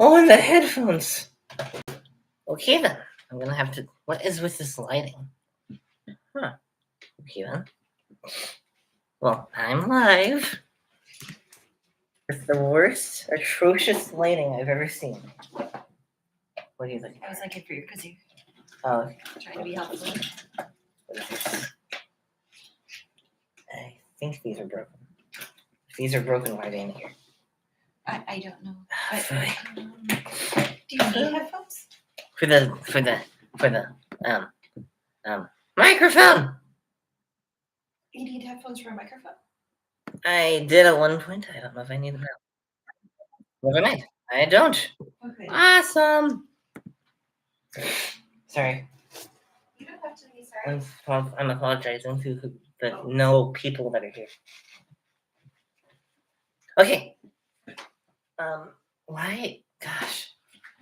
Oh, and the headphones. Okay then. I'm gonna have to. What is with this lighting? Huh. Okay then. Well, I'm live with the worst, atrocious lighting I've ever seen. What do you think? I was like, good for you because you Oh, trying to be helpful. what is this? I think these are broken. If these are broken, why are they in here? I don't know. Fine. Do you need headphones? For the microphone. You need headphones for a microphone? I did at one point. I don't know if I need them now. Never mind. I don't. Okay. Awesome. Sorry. You don't have to be sorry. I'm apologizing to the no people that are here. Okay. Why? Gosh.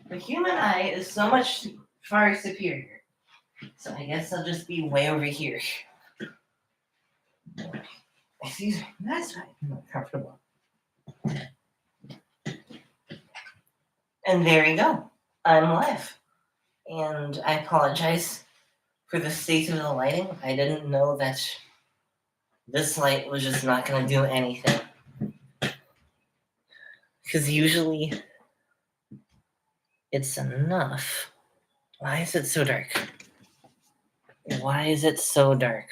The human eye is so much far superior. So I guess I'll just be way over here. Excuse me. That's right. I'm not comfortable. And there you go. I'm live. And I apologize for the state of the lighting. I didn't know that this light was just not going to do anything. Because usually it's enough. Why is it so dark? Why is it so dark?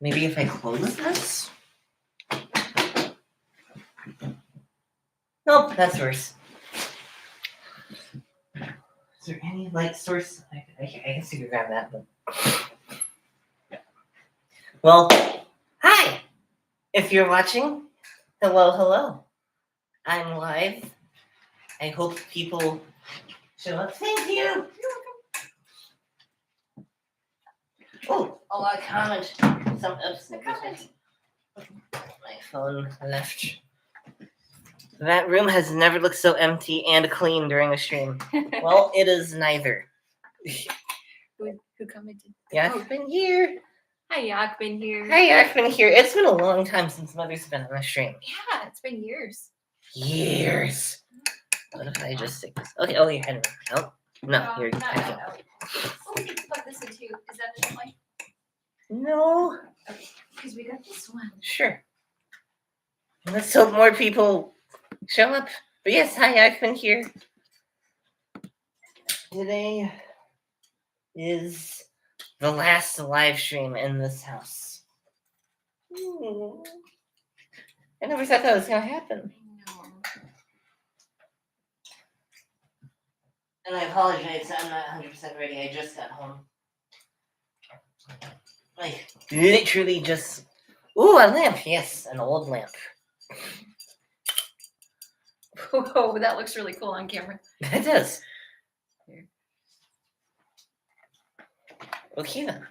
Maybe if I close this? Nope, that's worse. Is there any light source? I guess you could grab that, but... Well, hi! If you're watching, hello. I'm live. I hope people show up. Thank you! Oh, a comment. Some comment. My phone left. That room has never looked so empty and clean during a stream. Well, it is neither. Who commented? Yak's been here. Hi, Yak been here. Hi, Yak's been here. It's been a long time since Mother's been on the stream. Yeah, it's been years. Years. What if I just stick this? Okay, oh, your head. Oh, no, you're No. Oh, we can plug this in too. Is that the light? No. Because we got this one. Sure. Let's hope more people show up. But yes, hi, I've been here. Today is the last live stream in this house. I never thought that was going to happen. I know. And I apologize, I'm not 100% ready. I just got home. Like, literally just... Ooh, a lamp. Yes, an old lamp. Whoa, that looks really cool on camera. It does. Okay then.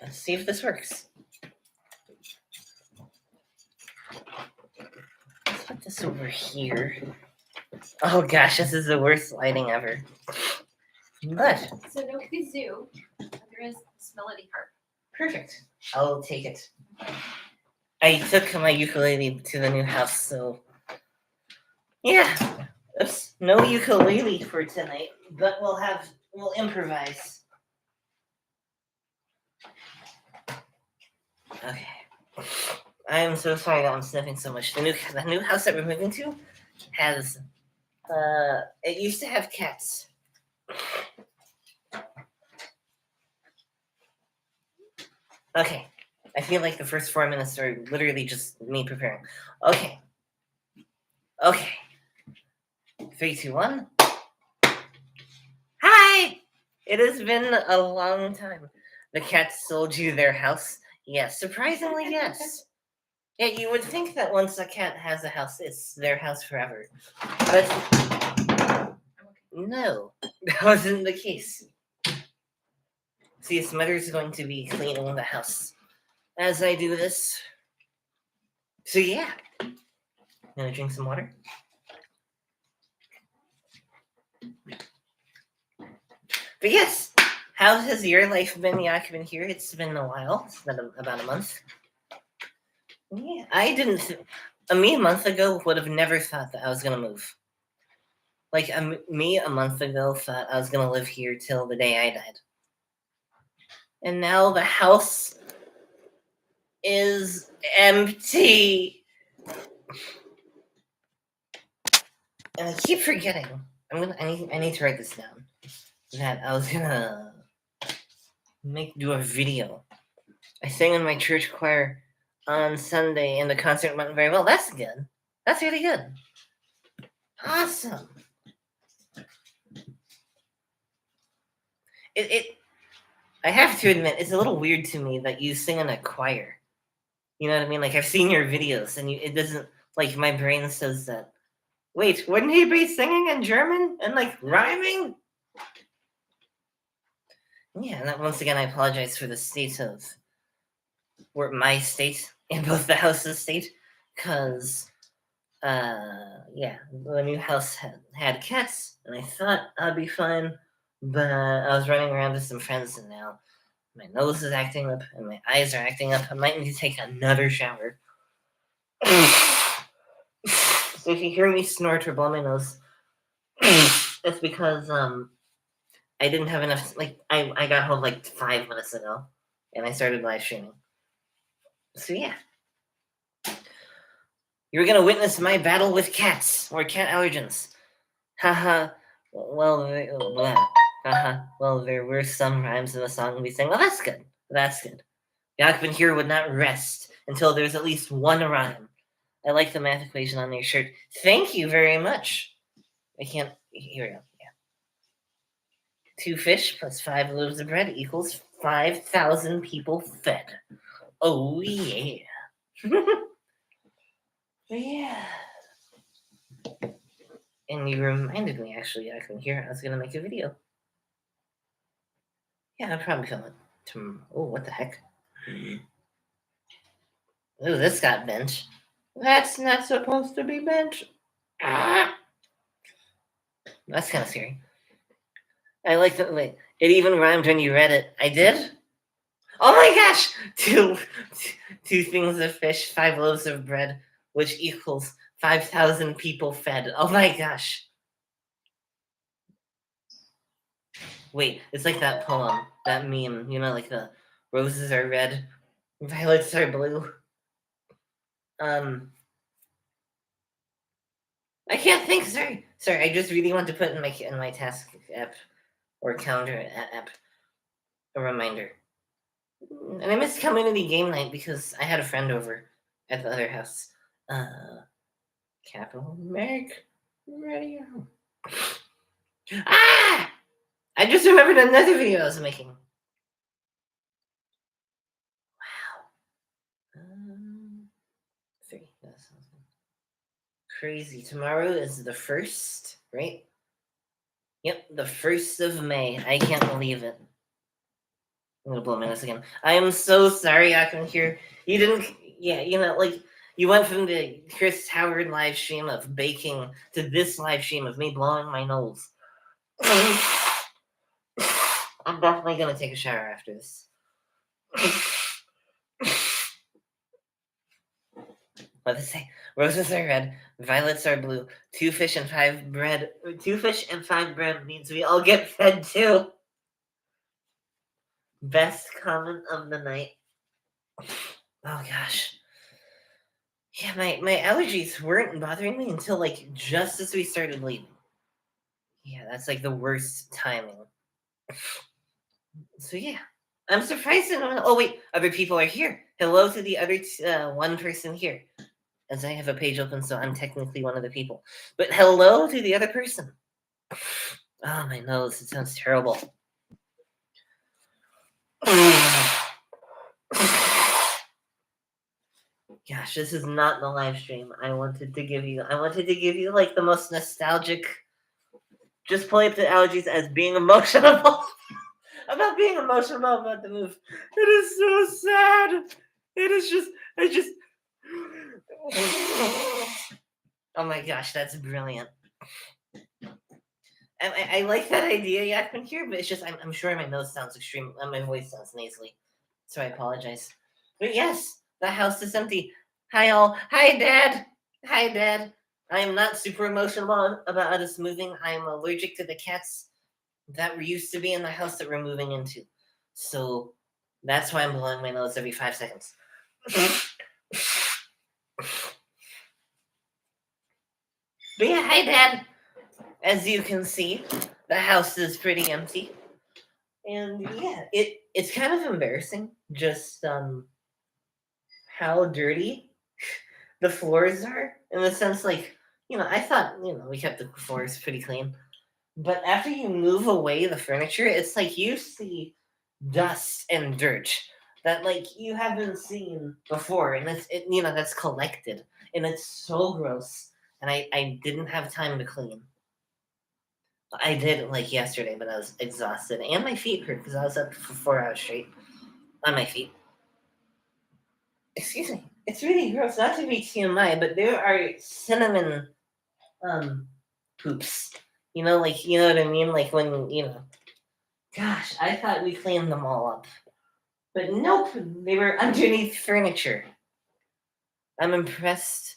Let's see if this works. Let's put this over here. Oh gosh, this is the worst lighting ever. But So no kazoo, but there is this melody harp. perfect. I'll take it. I took my ukulele to the new house, so yeah. Oops, no ukulele for tonight, but we'll improvise. Okay. I am so sorry that I'm sniffing so much. The new house that we're moving to has it used to have cats. Okay. I feel like the first 4 minutes are literally just me preparing. Okay. 3, 2, 1. Hi! It has been a long time. The cats sold you their house? Yes, surprisingly, yes. Yeah, you would think that once a cat has a house, it's their house forever. But no, that wasn't the case. See, his mother's going to be cleaning the house as I do this. So yeah. Gonna drink some water. But yes, how has your life been, Yak, been here? It's been a while. It's been about a month. Yeah, I didn't... me a month ago would have never thought that I was going to move. Like me a month ago thought I was gonna live here till the day I died, and now the house is empty. And I keep forgetting. I need to write this down. That I was gonna do a video. I sang in my church choir on Sunday, and the concert went very well. That's good. That's really good. Awesome. I have to admit, it's a little weird to me that you sing in a choir. You know what I mean? Like I've seen your videos, and it doesn't like my brain says that. Wait, wouldn't he be singing in German and like rhyming? Yeah, and that, once again, I apologize for the state of my state and both the house's state, because yeah, the new house had cats, and I thought I'd be fine, but I was running around with some friends, and now my nose is acting up and my eyes are acting up. I might need to take another shower. So if you hear me snort or blow my nose, it's because I didn't have enough. Like I got home like 5 minutes ago, and I started live streaming. So yeah, you're gonna witness my battle with cats or cat allergens. Haha. Well, haha. Well, there were some rhymes in the song we sang. Well, that's good. That's good. Yakman here would not rest until there's at least one rhyme. I like the math equation on your shirt. Thank you very much. I can't. Here we go. Yeah. 2 fish plus 5 loaves of bread equals 5,000 people fed. Oh yeah. Yeah. And you reminded me, actually, I can hear I was gonna make a video. Yeah, I'll probably film it tomorrow. Oh, what the heck? Oh, this got bench. That's not supposed to be bench. Ah! That's kind of scary. I like that. Wait, it even rhymed when you read it. I did? Oh my gosh! Two things of fish, 5 loaves of bread, which equals 5,000 people fed. Oh my gosh. Wait, it's like that poem, that meme, you know, like the roses are red, violets are blue. I can't think. Sorry. I just really want to put in my task app or calendar app a reminder. And I missed community game night because I had a friend over at the other house. Capital Make Radio. Ah! I just remembered another video I was making. Wow. 3. That sounds good. Crazy. Tomorrow is the 1st, right? Yep, the 1st of May. I can't believe it. I'm gonna blow my nose again. I am so sorry I can hear. You didn't. Yeah, you know, like you went from the Chris Howard live stream of baking to this live stream of me blowing my nose. I'm definitely gonna take a shower after this. What does it say? Roses are red, violets are blue. 2 fish and 5 bread. 2 fish and 5 bread means we all get fed too. Best comment of the night. Oh gosh. Yeah, my allergies weren't bothering me until like just as we started leaving. Yeah, that's like the worst timing. So yeah, I'm surprised. Oh wait, other people are here. Hello to the other one person here, as I have a page open, so I'm technically one of the people. But hello to the other person. Oh my nose, it sounds terrible. Gosh, this is not the live stream. I wanted to give you like the most nostalgic. Just play up the allergies as being emotional. About being emotional about the move. It is so sad. It is just. Oh my gosh, that's brilliant. I like that idea, Yakman here, but it's just I'm sure my nose sounds extreme. My voice sounds nasally, so I apologize. But yes, the house is empty. Hi all. Hi Dad. Hi Dad. I am not super emotional about us moving. I am allergic to the cats that were used to be in the house that we're moving into. So that's why I'm blowing my nose every 5 seconds. But yeah, hi Dad. As you can see, the house is pretty empty. And yeah, it's kind of embarrassing just how dirty the floors are, in the sense like, I thought, we kept the floors pretty clean. But after you move away the furniture, it's like you see dust and dirt that like you haven't seen before, and that's collected, and it's so gross. And I didn't have time to clean. I did like yesterday, but I was exhausted, and my feet hurt because I was up for 4 hours straight on my feet. Excuse me. It's really gross. Not to be TMI, but there are cinnamon poops. You know what I mean? Like when gosh, I thought we cleaned them all up. But nope, they were underneath furniture. I'm impressed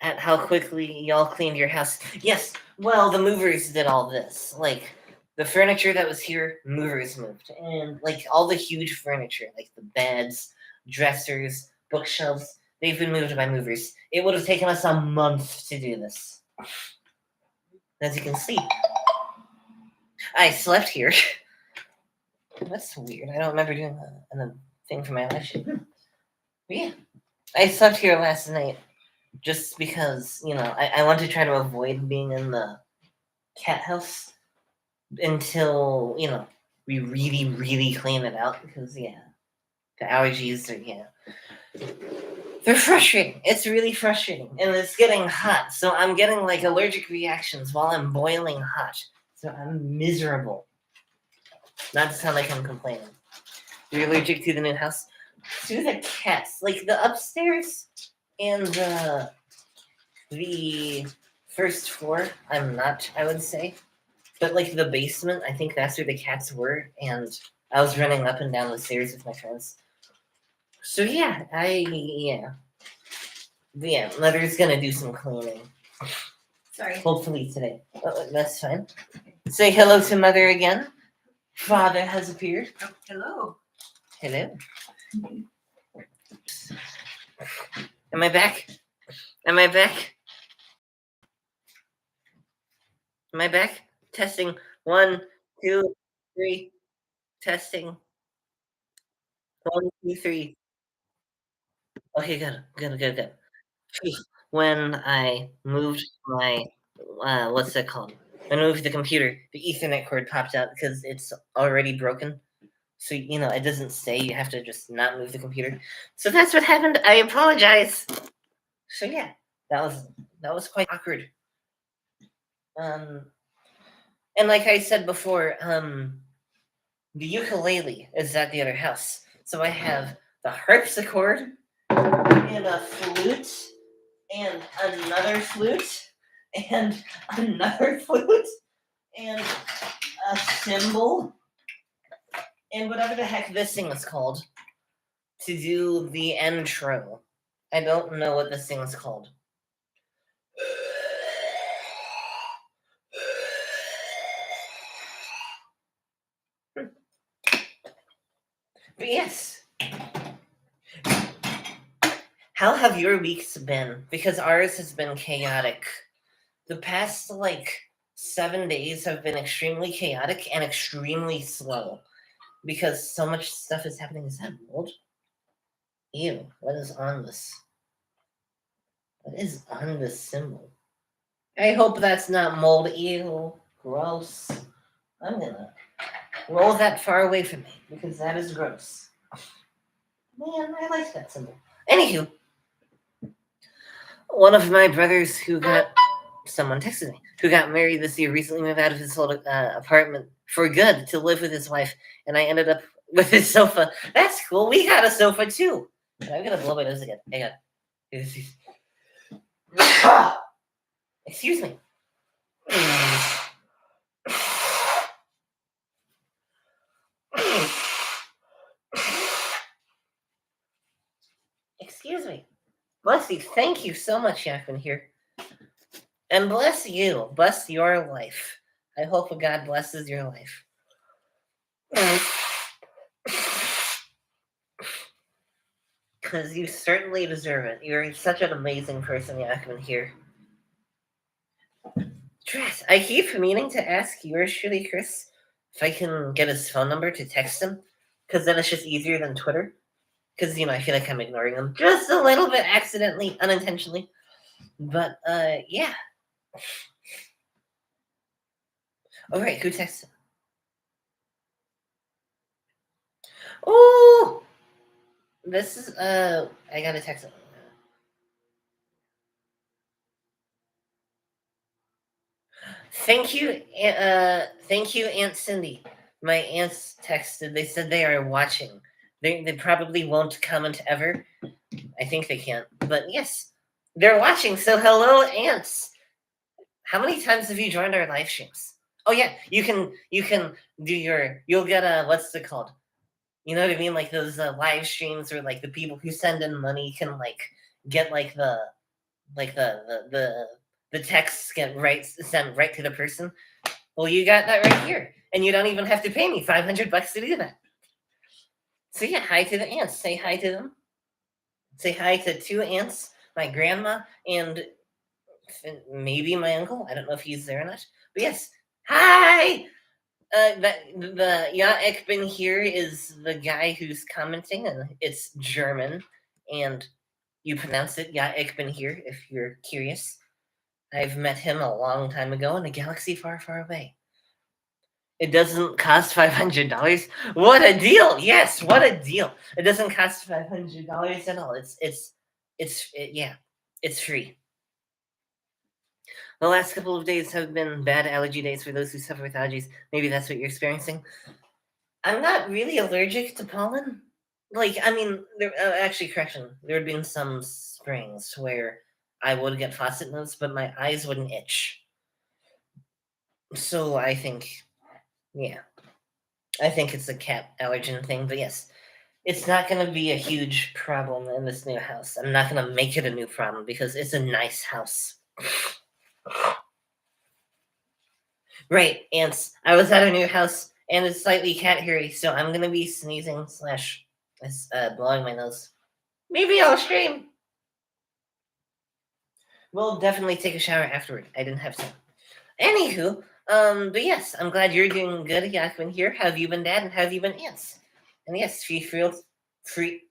at how quickly y'all cleaned your house. Yes, well, the movers did all this. Like, the furniture that was here, movers moved. And, like, all the huge furniture, like the beds, dressers, bookshelves, they've been moved by movers. It would have taken us a month to do this. As you can see, I slept here. That's weird. I don't remember doing a thing for my life. But yeah, I slept here last night just because, I want to try to avoid being in the cat house until, we really, really clean it out because, yeah, the allergies are, they're frustrating. It's really frustrating. And it's getting hot. So I'm getting like allergic reactions while I'm boiling hot. So I'm miserable. Not to sound like I'm complaining. You're allergic to the new house? To the cats. Like the upstairs and the first floor, I'm not, I would say. But like the basement, I think that's where the cats were. And I was running up and down the stairs with my friends. So yeah, Mother's gonna do some cleaning. Sorry. Hopefully today. That's fine. Say hello to Mother again. Father has appeared. Oh, hello. Hello. Am I back? Am I back? Am I back? Testing. 1, 2, 3. Testing. 1, 2, 3. Okay, good. When I moved my, what's that called? When I moved the computer, the Ethernet cord popped out because it's already broken. So, it doesn't say, you have to just not move the computer. So that's what happened. I apologize. So yeah, that was quite awkward. And like I said before, the ukulele is at the other house. So I have the harpsichord and a flute and another flute and another flute and a cymbal and whatever the heck this thing is called to do the intro. I don't know what this thing is called. But yes. How have your weeks been? Because ours has been chaotic. The past, 7 days have been extremely chaotic and extremely slow. Because so much stuff is happening. Is that mold? Ew, what is on this? What is on this symbol? I hope that's not mold. Ew, gross. I'm gonna roll that far away from me because that is gross. Man, I like that symbol. Anywho, one of my brothers someone texted me, who got married this year recently moved out of his old apartment for good to live with his wife, and I ended up with his sofa. That's cool. We got a sofa too. I'm gonna blow my nose again. Hang on. Excuse me. Excuse me. Bless you. Thank you so much, Yakman here. And bless you. Bless your life. I hope God blesses your life. Because you certainly deserve it. You're such an amazing person, Yakman here. Drat, I keep meaning to ask yours truly, Chris, if I can get his phone number to text him. Because then it's just easier than Twitter. Because, I feel like I'm ignoring him just a little bit accidentally, unintentionally. But, yeah. All right, who texted? Oh, this is I gotta text him. Thank you, Aunt Cindy. My aunts texted. They said they are watching. They probably won't comment ever. I think they can't, but yes, they're watching. So hello, aunts. How many times have you joined our live streams? Oh yeah, you can do you'll get a what's it called? You know what I mean? Like those live streams where like the people who send in money can like get like the texts get sent right to the person. Well, you got that right here, and you don't even have to pay me $500 to do that. So yeah, hi to the aunts. Say hi to them. Say hi to 2 aunts, my grandma, and maybe my uncle. I don't know if he's there or not. But yes, hi. The Ja, ich bin here is the guy who's commenting, and it's German, and you pronounce it Ja, ich bin here if you're curious. I've met him a long time ago in a galaxy far, far away. It doesn't cost $500. What a deal! Yes, what a deal! It doesn't cost $500 at all. Yeah, it's free. The last couple of days have been bad allergy days for those who suffer with allergies. Maybe that's what you're experiencing. I'm not really allergic to pollen. Like, I mean, actually, correction. There had been some springs where I would get faucet notes, but my eyes wouldn't itch. So I think, yeah, I think it's a cat allergen thing. But yes, it's not going to be a huge problem in this new house. I'm not going to make it a new problem because it's a nice house. Right, ants. I was at a new house and it's slightly cat hairy, so I'm going to be sneezing / blowing my nose. Maybe I'll stream. We'll definitely take a shower afterward. I didn't have time. Anywho, but yes, I'm glad you're doing good, Yakman here. How have you been, Dad? And how have you been, Ants? And yes, feel free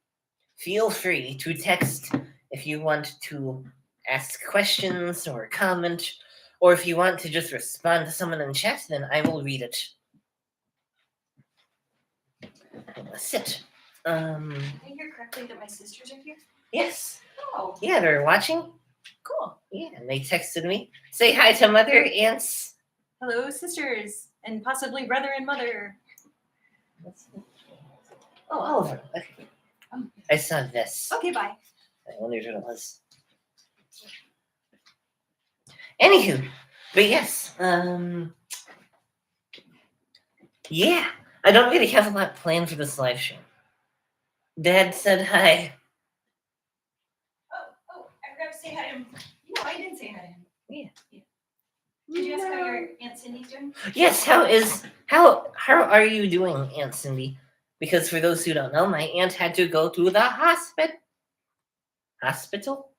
to text if you want to ask questions or comment, or if you want to just respond to someone in chat, then I will read it. Sit. I hear correctly that my sisters are here? Yes. Oh, Yeah, they're watching. cool. Yeah, and they texted me. Say hi to Mother, Ants. Hello, sisters, and possibly brother and mother. Oh, Oliver. Okay. I saw this. Okay, bye. I wondered what it was. Anywho, but yes, yeah, I don't really have a lot planned for this live stream. Dad said hi. Oh, I forgot to say hi to him. No, I didn't say hi to him. Yeah. Did you ask how your Aunt Cindy's doing? Yes, how are you doing, Aunt Cindy? Because for those who don't know, my aunt had to go to the hospital?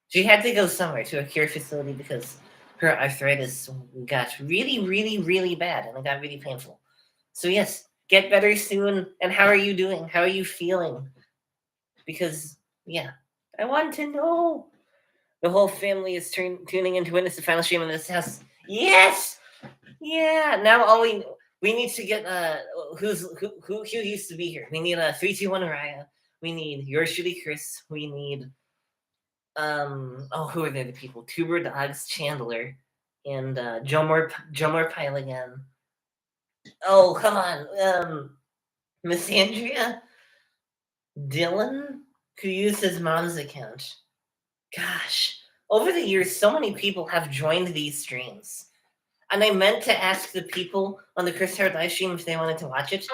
She had to go somewhere to a care facility because her arthritis got really, really, really bad and it got really painful. So yes, get better soon. And how are you doing? How are you feeling? Because yeah, I want to know. The whole family is tuning in to witness the final stream in this house. Yes. Yeah. Now all we need to get who used to be here. We need 321 Raya. We need yours truly, Chris. We need who are the other people? Tuber Dogs Chandler and Jomor Pile again. Oh, come on. Miss Andrea Dylan, who used his mom's account. Gosh, over the years, so many people have joined these streams. And I meant to ask the people on the Chris Howard live stream if they wanted to watch it,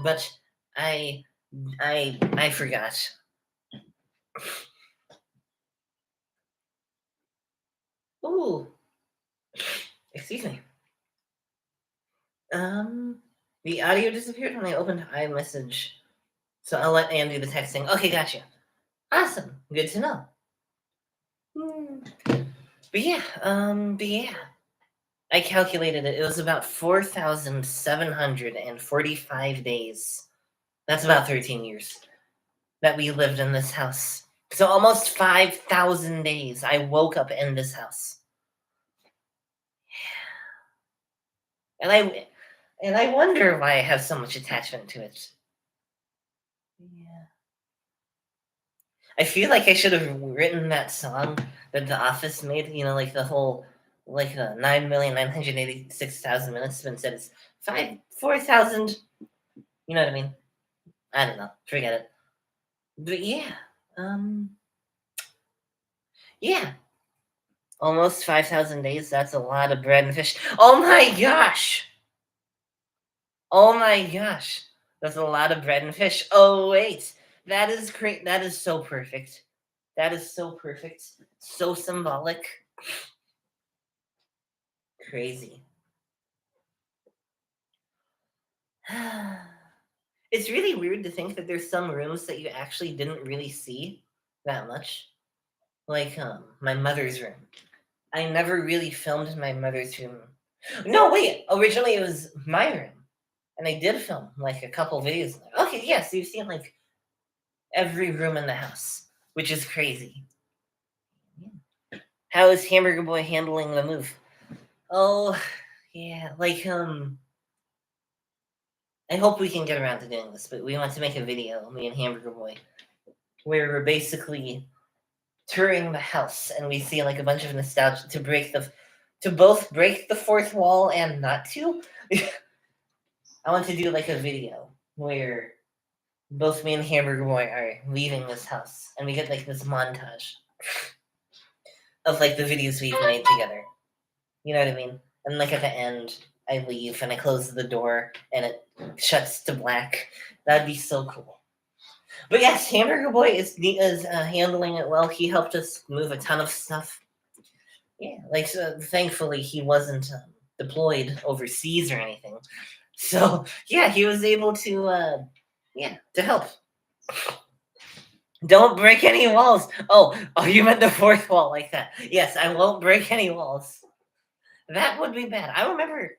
but I forgot. Ooh. Excuse me. The audio disappeared when I opened iMessage. So I'll let Ann do the texting. Okay, gotcha. Awesome. Good to know. But yeah. I calculated it. It was about 4,745 days. That's about 13 years that we lived in this house. So almost 5,000 days I woke up in this house. And I wonder why I have so much attachment to it. Yeah. I feel like I should have written that song that The Office made, like the whole 9,986,000 minutes, but instead it's 4,000. You know what I mean? I don't know. Forget it. But yeah. Almost 5,000 days. That's a lot of bread and fish. Oh my gosh! Oh my gosh! That's a lot of bread and fish. Oh wait, that is great. That is so perfect. That is so perfect. So symbolic. Crazy. It's really weird to think that there's some rooms that you actually didn't really see that much. Like my mother's room. I never really filmed in my mother's room. No, wait. Originally it was my room. And I did film like a couple videos. Okay, yeah, so you've seen like every room in the house, which is crazy. How is Hamburger Boy handling the move? Oh, yeah, I hope we can get around to doing this, but we want to make a video, me and Hamburger Boy, where we're basically touring the house and we see like a bunch of nostalgia to both break the fourth wall and not to. I want to do like a video where both me and Hamburger Boy are leaving this house and we get like this montage of like the videos we've made together. You know what I mean? And like at the end, I leave and I close the door and it shuts to black. That'd be so cool. But yes, Hamburger Boy is handling it well. He helped us move a ton of stuff. Yeah, thankfully he wasn't deployed overseas or anything. So yeah, he was able to help. Don't break any walls. Oh, you meant the fourth wall like that. Yes, I won't break any walls. That would be bad. I remember,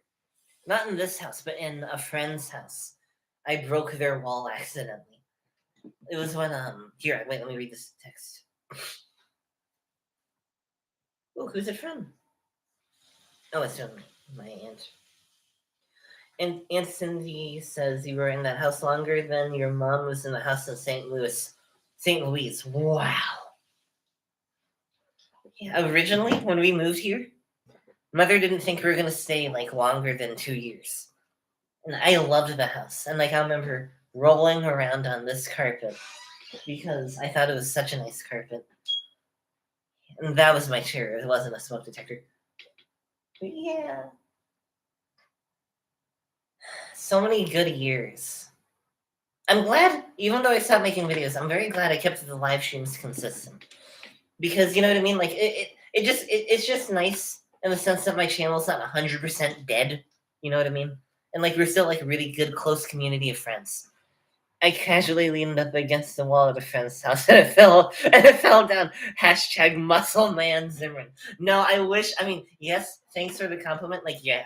not in this house, but in a friend's house, I broke their wall accidentally. It was when here, wait, let me read this text. Oh, who's it from? Oh, it's from my aunt. And Aunt Cindy says you were in that house longer than your mom was in the house in St. Louis. St. Louis. Wow. Yeah, originally, when we moved here, Mother didn't think we were going to stay like longer than 2 years. And I loved the house. And like I remember rolling around on this carpet because I thought it was such a nice carpet. And that was my chair. It wasn't a smoke detector. But yeah. So many good years. I'm glad, even though I stopped making videos, I'm very glad I kept the live streams consistent. Because you know what I mean? Like it's just nice in the sense that my channel's not 100% dead. You know what I mean? And like we're still like a really good close community of friends. I casually leaned up against the wall of a friend's house and it fell down. Hashtag muscle man Zimmerman. No, yes, thanks for the compliment. Like, yeah,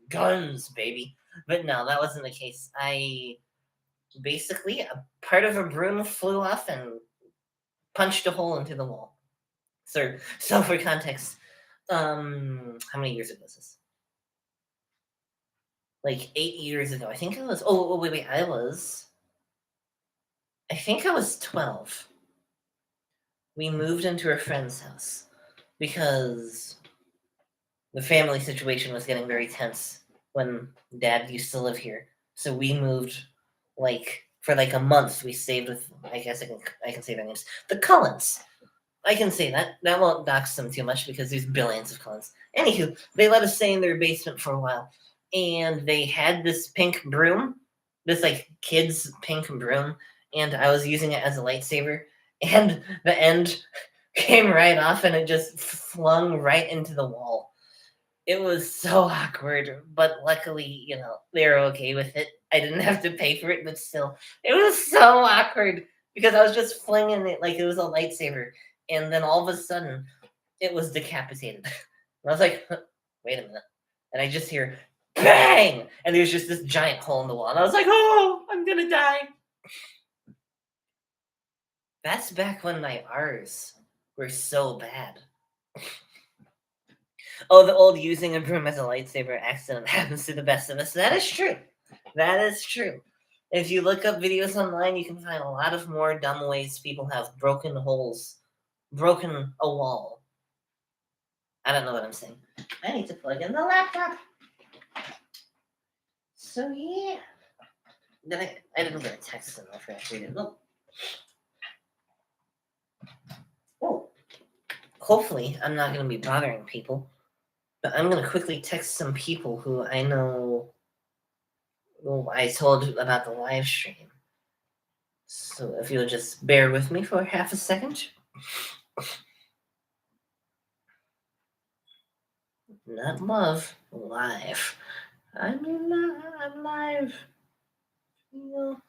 guns, baby. But no, that wasn't the case. Basically, a part of a broom flew off and punched a hole into the wall. So for context, how many years ago was this? Like 8 years ago. I think it was. Oh wait. I think I was 12. We moved into a friend's house because the family situation was getting very tense when Dad used to live here. So we moved for a month. We stayed with, I guess I can say their names, the Cullens. I can say that. That won't dox them too much because there's billions of Cullens. Anywho, they let us stay in their basement for a while. And they had this pink broom, this kids pink broom, and I was using it as a lightsaber. And the end came right off and it just flung right into the wall. It was so awkward, but luckily, they were okay with it. I didn't have to pay for it, but still, it was so awkward because I was just flinging it like it was a lightsaber, and then all of a sudden, it was decapitated. And I was like, wait a minute. And I just hear bang! And there's just this giant hole in the wall. And I was like, oh, I'm gonna die. That's back when my R's were so bad. Oh, the old using a broom as a lightsaber accident happens to the best of us. That is true. That is true. If you look up videos online, you can find a lot of more dumb ways people have broken holes, broken a wall. I don't know what I'm saying. I need to plug in the laptop. So yeah. Then I didn't get a text in there for that read it. Look. Oh. Hopefully I'm not gonna be bothering people. But I'm gonna quickly text some people who I know who I told about the live stream. So if you'll just bear with me for half a second. Not love, live. I'm live. Feel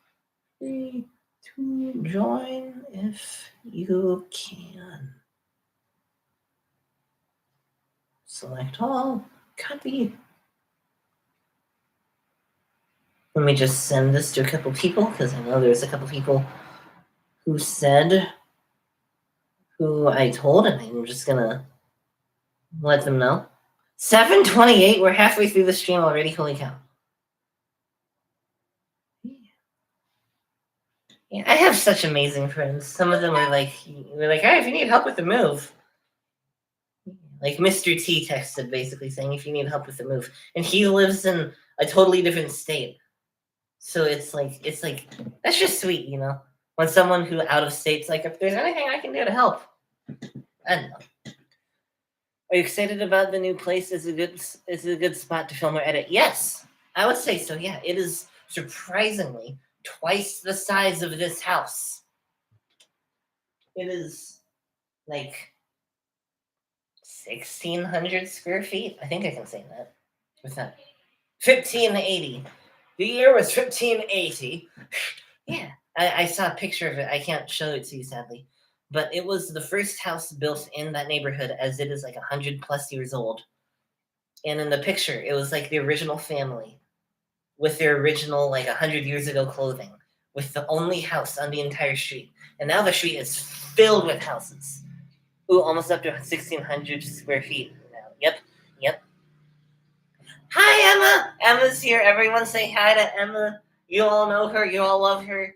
free to join if you can. Select all. Copy. Let me just send this to a couple people because I know there's a couple people who said who I told, and I'm just gonna let them know. 7:28. We're halfway through the stream already. Holy cow! Yeah, I have such amazing friends. Some of them are like, "Hey, if you need help with the move." Like Mr. T texted basically saying if you need help with the move. And he lives in a totally different state. So it's like that's just sweet, When someone who out of state's like, if there's anything I can do to help. I don't know. Are you excited about the new place? Is it a good spot to film or edit? Yes, I would say so, yeah. It is surprisingly twice the size of this house. It is like 1,600 square feet. I think I can say that. What's that? 1580. The year was 1580. Yeah, I saw a picture of it. I can't show it to you, sadly. But it was the first house built in that neighborhood, as it is like 100+ years old. And in the picture, it was like the original family with their original, like 100 years ago clothing, with the only house on the entire street. And now the street is filled with houses. Ooh, almost up to 1,600 square feet now. Yep. Hi, Emma! Emma's here. Everyone say hi to Emma. You all know her. You all love her.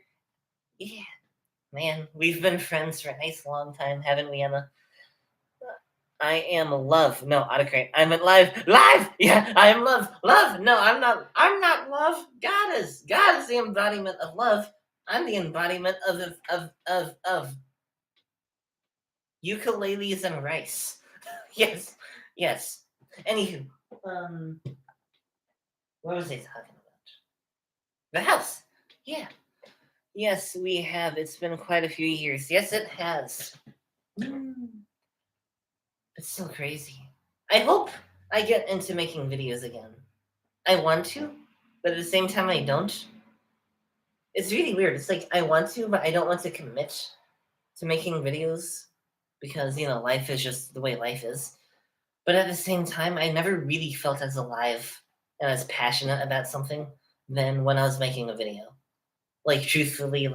Yeah, man, we've been friends for a nice long time, haven't we, Emma? I am love. No, autocorrect. I'm at live. Live! Yeah, I am love. Love! No, I'm not love. God is the embodiment of love. I'm the embodiment of ukuleles and rice. Yes. Anywho, what was I talking about? The house. Yeah. Yes, we have. It's been quite a few years. Yes, it has. It's so crazy. I hope I get into making videos again. I want to, but at the same time, I don't. It's really weird. It's like I want to, but I don't want to commit to making videos because, life is just the way life is. But at the same time, I never really felt as alive and as passionate about something than when I was making a video. Like, truthfully,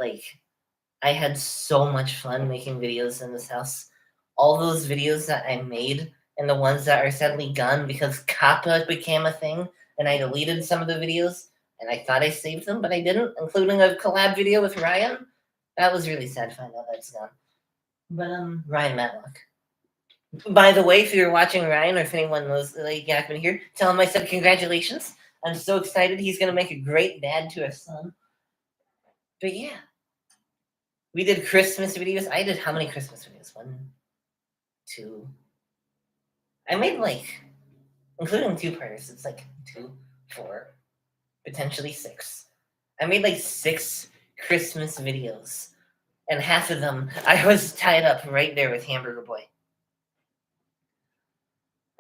I had so much fun making videos in this house. All those videos that I made and the ones that are sadly gone because Kappa became a thing and I deleted some of the videos and I thought I saved them, but I didn't, including a collab video with Ryan. That was really sad to find out that's gone. But, Ryan Matlock. By the way, if you're watching Ryan or if anyone knows Yakman here, tell him I said congratulations. I'm so excited. He's going to make a great dad to a son. But yeah. We did Christmas videos. I did how many Christmas videos? 1, 2. I made including 2-parters, it's 2, 4, potentially 6. I made 6 Christmas videos. and half of them I was tied up right there with Hamburger Boy.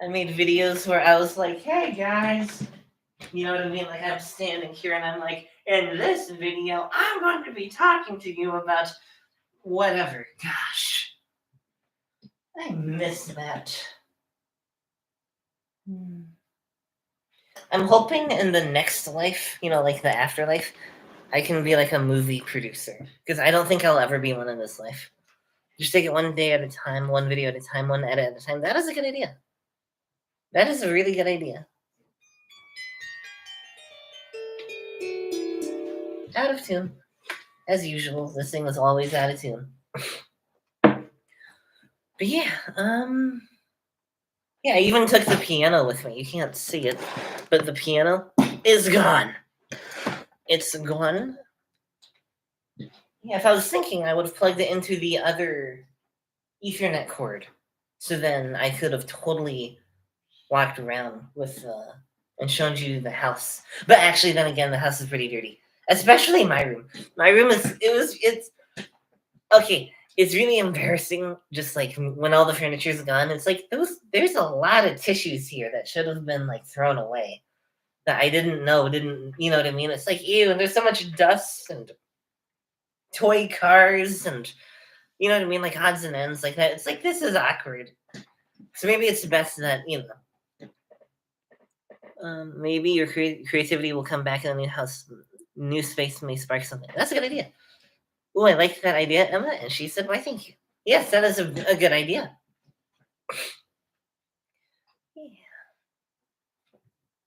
I made videos where I was like, hey guys, you know what I mean? Like I'm standing here and I'm like, in this video, I'm going to be talking to you about whatever. Gosh, I miss that. I'm hoping in the next life, like the afterlife, I can be like a movie producer. Because I don't think I'll ever be one in this life. Just take it one day at a time, one video at a time, one edit at a time. That is a good idea. That is a really good idea. Out of tune. As usual, this thing is always out of tune. But yeah, yeah, I even took the piano with me. You can't see it, but the piano is gone. It's gone. Yeah, if I was thinking, I would have plugged it into the other Ethernet cord. So then I could have totally walked around with and shown you the house. But actually, then again, the house is pretty dirty. Especially my room. My room it's okay. It's really embarrassing. Just like when all the furniture's gone, it's like there's a lot of tissues here that should have been like thrown away. That I didn't know, you know what I mean? It's like ew, and there's so much dust and toy cars and you know what I mean, like odds and ends like that. It's like this is awkward. So maybe it's best that maybe your creativity will come back in the new house. New space may spark something. That's a good idea. Oh, I like that idea, Emma. And she said, why, thank you. Yes, that is a good idea. Yeah.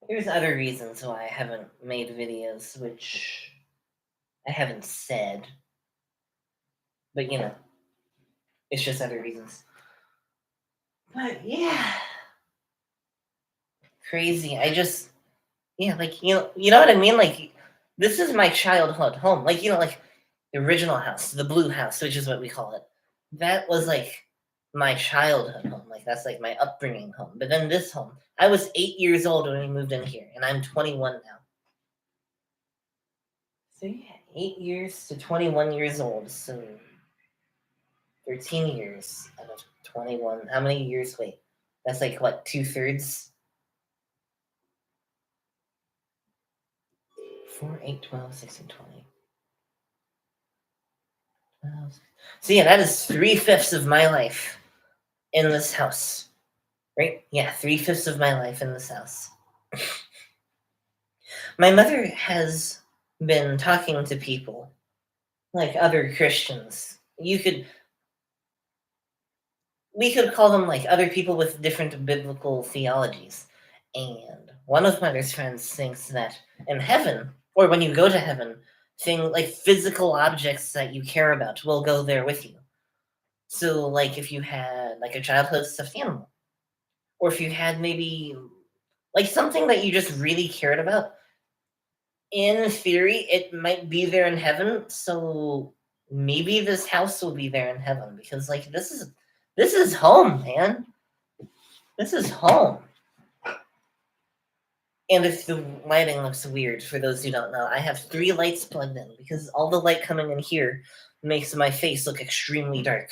There's other reasons why I haven't made videos, which I haven't said. But, it's just other reasons. But, yeah. Crazy. Like, you know what I mean? Like, this is my childhood home. Like, like the original house, the blue house, which is what we call it. That was like my childhood home. Like, that's like my upbringing home. But then this home, I was 8 years old when we moved in here, and I'm 21 now. So, yeah, 8 years to 21 years old. So, 13 years out of 21. How many years? Wait, that's like what, 2/3? 4, 8, 12, 16, 20. So yeah, that is 3/5 of my life in this house. Right? Yeah, 3/5 of my life in this house. My mother has been talking to people, like other Christians. We could call them like other people with different biblical theologies. And one of my best friends thinks that in heaven, or when you go to heaven, like physical objects that you care about will go there with you. So, like, if you had like a childhood stuffed animal, or if you had maybe like something that you just really cared about, in theory, it might be there in heaven. So maybe this house will be there in heaven because, like, this is home, man. This is home. And if the lighting looks weird, for those who don't know, I have 3 lights plugged in because all the light coming in here makes my face look extremely dark.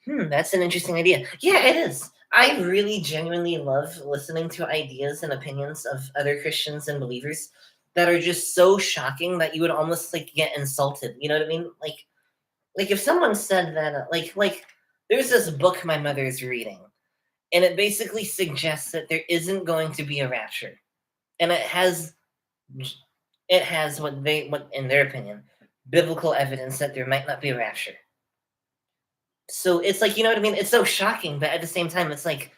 That's an interesting idea. Yeah, it is. I really genuinely love listening to ideas and opinions of other Christians and believers that are just so shocking that you would almost like get insulted. You know what I mean? Like if someone said that, like there's this book my mother is reading, and it basically suggests that there isn't going to be a rapture, and it has what in their opinion, biblical evidence that there might not be a rapture. So it's like, you know what I mean? It's so shocking, but at the same time, it's like,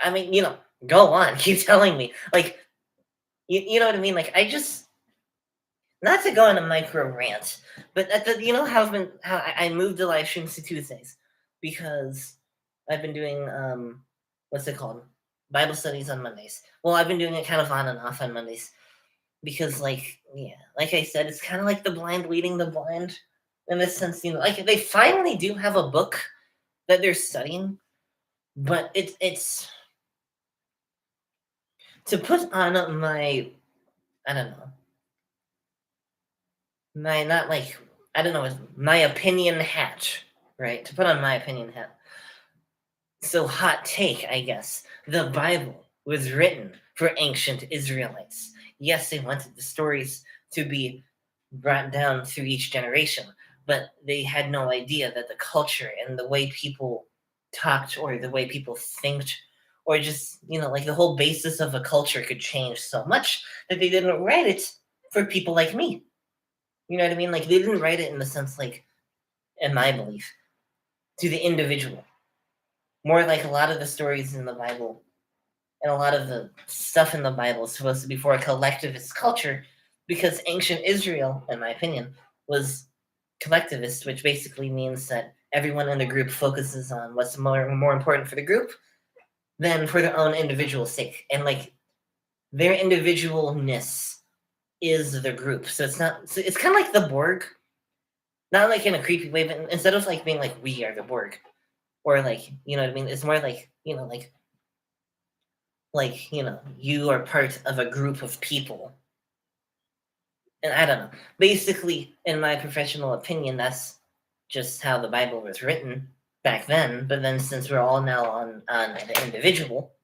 I mean, go on, keep telling me. Like, you know what I mean? Like, I just, not to go on a micro rant, but how I moved the live streams to Tuesdays because I've been doing, what's it called? Bible studies on Mondays. Well, I've been doing it kind of on and off on Mondays because, like, yeah, like I said, it's kind of like the blind leading the blind in this sense, like they finally do have a book that they're studying, but it's to put on my, I don't know, my, not like, I don't know, my opinion hat, right? To put on my opinion hat. So, hot take, I guess. The Bible was written for ancient Israelites. Yes, they wanted the stories to be brought down through each generation, but they had no idea that the culture and the way people talked or the way people think or just, like the whole basis of a culture could change so much that they didn't write it for people like me. You know what I mean? Like, they didn't write it in the sense, like, in my belief, to the individual. More like a lot of the stories in the Bible and a lot of the stuff in the Bible is supposed to be for a collectivist culture because ancient Israel, in my opinion, was collectivist, which basically means that everyone in the group focuses on what's more important for the group than for their own individual sake. And like their individualness is the group. So it's kind of like the Borg, not like in a creepy way, but instead of like being like we are the Borg or like, you know what I mean? It's more like, you are part of a group of people. And I don't know. Basically, in my professional opinion, that's just how the Bible was written back then. But then since we're all now on the individual,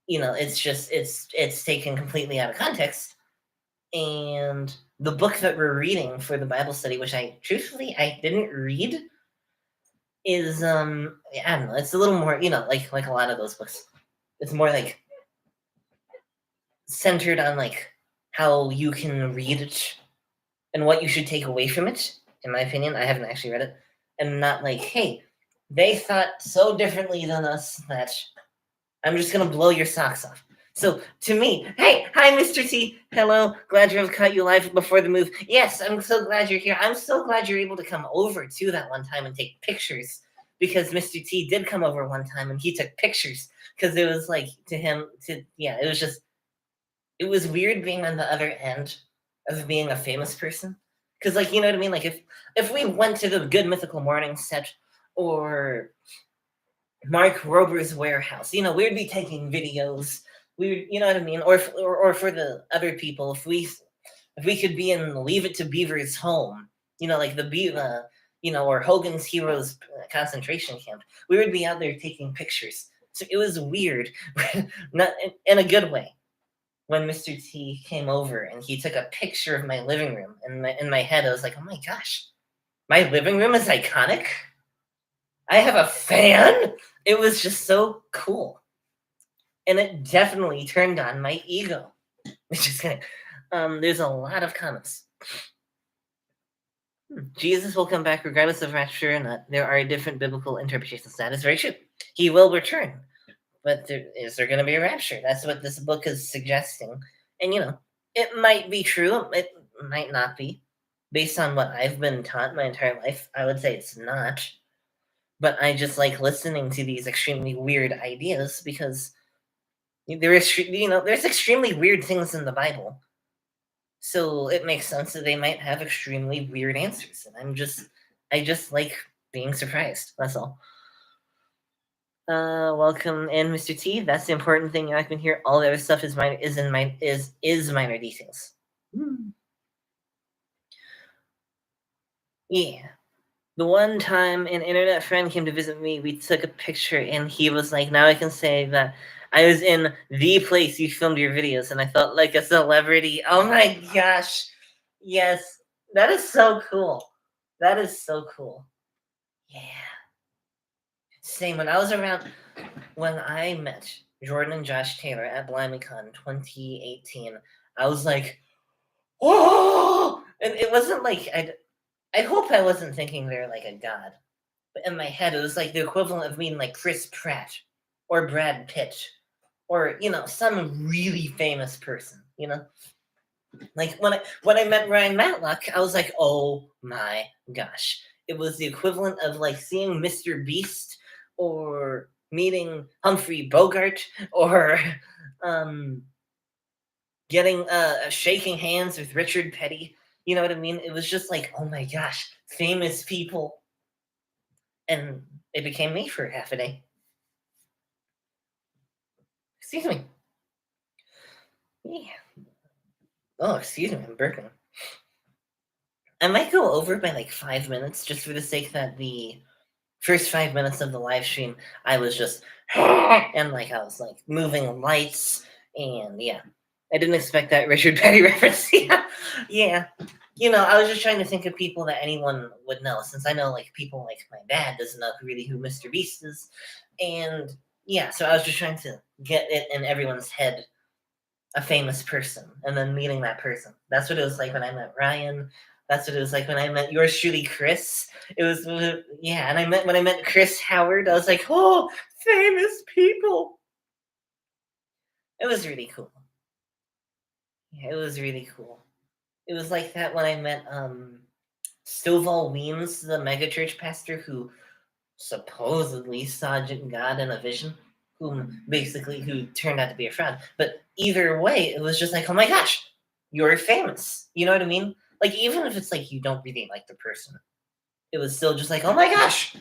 it's taken completely out of context. And the book that we're reading for the Bible study, which I didn't read, is I don't know, it's a little more, like a lot of those books. It's more like centered on like how you can read it and what you should take away from it. In my opinion, I haven't actually read it, and not like, hey, they thought so differently than us that I'm just gonna blow your socks off. So to me, hey, hi, Mr. T. Hello, glad to have caught you live before the move. Yes, I'm so glad you're here. I'm so glad you're able to come over to that one time and take pictures because Mr. T did come over one time and he took pictures because it was like it was weird being on the other end of being a famous person. Because, like, you know what I mean? Like, if we went to the Good Mythical Morning set or Mark Rober's warehouse, we'd be taking videos. You know what I mean? Or for the other people, if we could be in Leave It to Beaver's home, like or Hogan's Heroes concentration camp, we would be out there taking pictures. So it was weird, not in a good way. When Mr. T came over and he took a picture of my living room, and in my head I was like, oh my gosh, my living room is iconic. I have a fan. It was just so cool, and it definitely turned on my ego. Just kidding. There's a lot of comments. Jesus will come back regardless of rapture or not. There are different biblical interpretations. That is very true. He will return. But is there going to be a rapture? That's what this book is suggesting. And, it might be true. It might not be. Based on what I've been taught my entire life, I would say it's not. But I just like listening to these extremely weird ideas because there's extremely weird things in the Bible. So it makes sense that they might have extremely weird answers. And I just like being surprised. That's all. Welcome in, Mr. T. That's the important thing. I can hear all the other stuff is minor details. Yeah. The one time an internet friend came to visit me, we took a picture, and he was like, "Now I can say that I was in the place you filmed your videos, and I felt like a celebrity." Oh my gosh! Yes, that is so cool. That is so cool. Yeah. Same. When I met Jordan and Josh Taylor at BlimeyCon 2018, I was like, "Oh!" And it wasn't like I hope I wasn't thinking they're like a god, but in my head it was like the equivalent of being like Chris Pratt or Brad Pitt or some really famous person. Like when I met Ryan Matlock, I was like, "Oh my gosh!" It was the equivalent of like seeing Mr. Beast or meeting Humphrey Bogart or getting shaking hands with Richard Petty. You know what I mean? It was just like, oh my gosh, famous people. And it became me for half a day. Excuse me. Yeah. Oh, excuse me, I'm burping. I might go over by like 5 minutes just for the sake that the first 5 minutes of the live stream I was just and like I was like moving lights and yeah. I didn't expect that Richard Petty reference. Yeah. You know, I was just trying to think of people that anyone would know, since I know like people like my dad doesn't know really who Mr. Beast is. And yeah, so I was just trying to get it in everyone's head, a famous person, and then meeting that person. That's what it was like when I met Ryan. That's what it was like when I met yours truly, Chris. It was yeah, and when I met Chris Howard, I was like, oh, famous people. It was really cool. Yeah, it was really cool. It was like that when I met Stovall Weems, the megachurch pastor who supposedly saw God in a vision, who turned out to be a fraud. But either way, it was just like, oh my gosh, you're famous. You know what I mean? Like, even if it's like you don't really like the person, it was still just like, oh my gosh,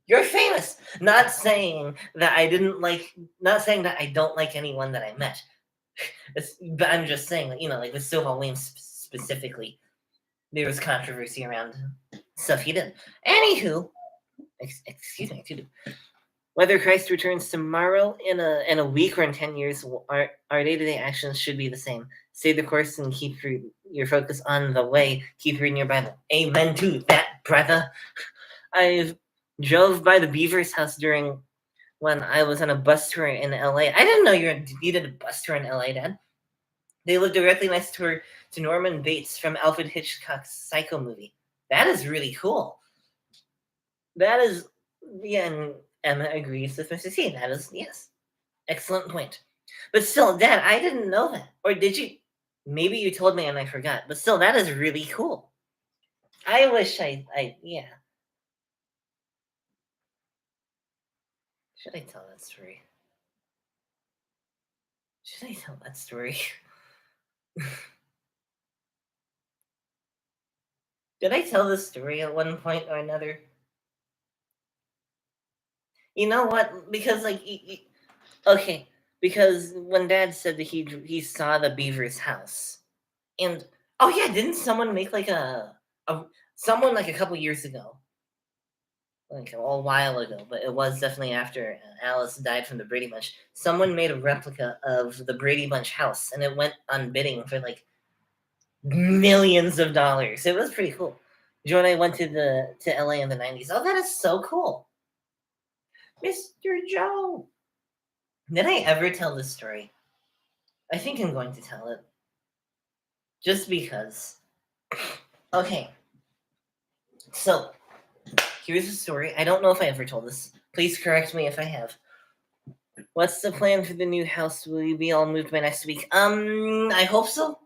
you're famous. Not saying that I don't like anyone that I met. But I'm just saying that, like with Stovall Weems specifically, there was controversy around stuff he did. Anywho, excuse me, whether Christ returns tomorrow, in a week, or in 10 years, our day-to-day actions should be the same. Stay the course and keep your focus on the way. Keep reading your Bible. Amen to that, brother. I drove by the Beavers' house when I was on a bus tour in LA. I didn't know you did a bus tour in LA, Dad. They live directly next to Norman Bates from Alfred Hitchcock's Psycho movie. That is really cool. That is, yeah, and Emma agrees with Mr. C. That is, yes, excellent point. But still, Dad, I didn't know that. Or did you? Maybe you told me and I forgot. But still, that is really cool. I wish yeah. Should I tell that story? Should I tell that story? Did I tell this story at one point or another? You know what? Because like, okay, because when Dad said that he saw the Beaver's house, and oh yeah, didn't someone make like someone like a couple years ago, like a while ago, but it was definitely after Alice died from the Brady Bunch. Someone made a replica of the Brady Bunch house, and it went on bidding for like millions of dollars. It was pretty cool. Joe and I went to LA in the 90s. Oh, that is so cool. Mr. Joe. Did I ever tell this story? I think I'm going to tell it. Just because. Okay. So, here's the story. I don't know if I ever told this. Please correct me if I have. What's the plan for the new house? Will you be all moved by next week? I hope so.